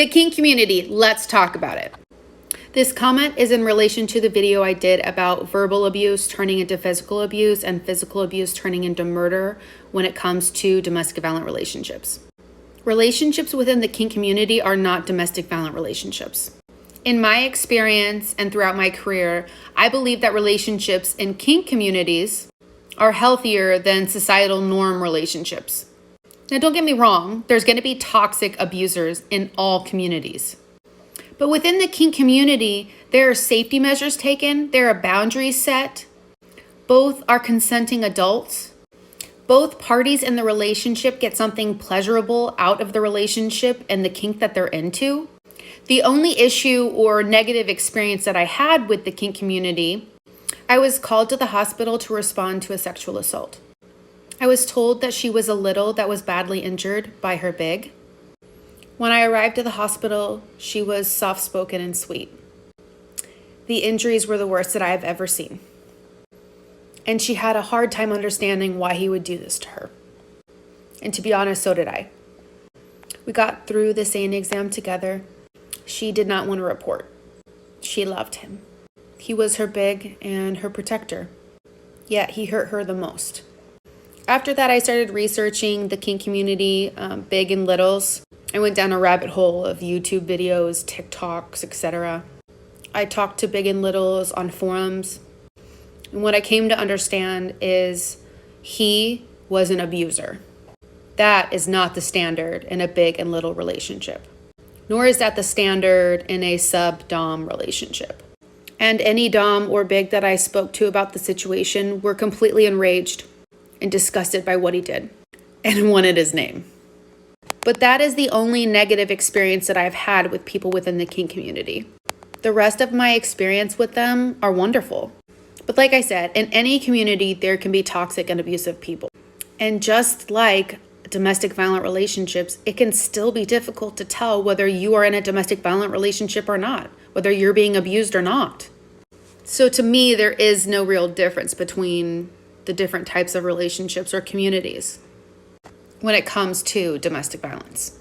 The kink community, let's talk about it. This comment is in relation to the video I did about verbal abuse turning into physical abuse and physical abuse turning into murder when it comes to domestic violent relationships. Relationships within the kink community are not domestic violent relationships. In my experience and throughout my career, I believe that relationships in kink communities are healthier than societal norm relationships. Now, don't get me wrong, there's going to be toxic abusers in all communities. But within the kink community, there are safety measures taken, there are boundaries set. Both are consenting adults. Both parties in the relationship get something pleasurable out of the relationship and the kink that they're into. The only issue or negative experience that I had with the kink community, I was called to the hospital to respond to a sexual assault. I was told that she was a little that was badly injured by her big. When I arrived at the hospital, she was soft-spoken and sweet. The injuries were the worst that I have ever seen. And she had a hard time understanding why he would do this to her. And to be honest, so did I. We got through the SANE exam together. She did not want to report. She loved him. He was her big and her protector. Yet he hurt her the most. After that, I started researching the kink community, big and littles. I went down a rabbit hole of YouTube videos, TikToks, etc. I talked to big and littles on forums. And what I came to understand is he was an abuser. That is not the standard in a big and little relationship. Nor is that the standard in a sub-dom relationship. And any dom or big that I spoke to about the situation were completely enraged and disgusted by what he did and wanted his name. But that is the only negative experience that I've had with people within the kink community. The rest of my experience with them are wonderful. But like I said, in any community, there can be toxic and abusive people. And just like domestic violent relationships, it can still be difficult to tell whether you are in a domestic violent relationship or not, whether you're being abused or not. So to me, there is no real difference between the different types of relationships or communities when it comes to domestic violence.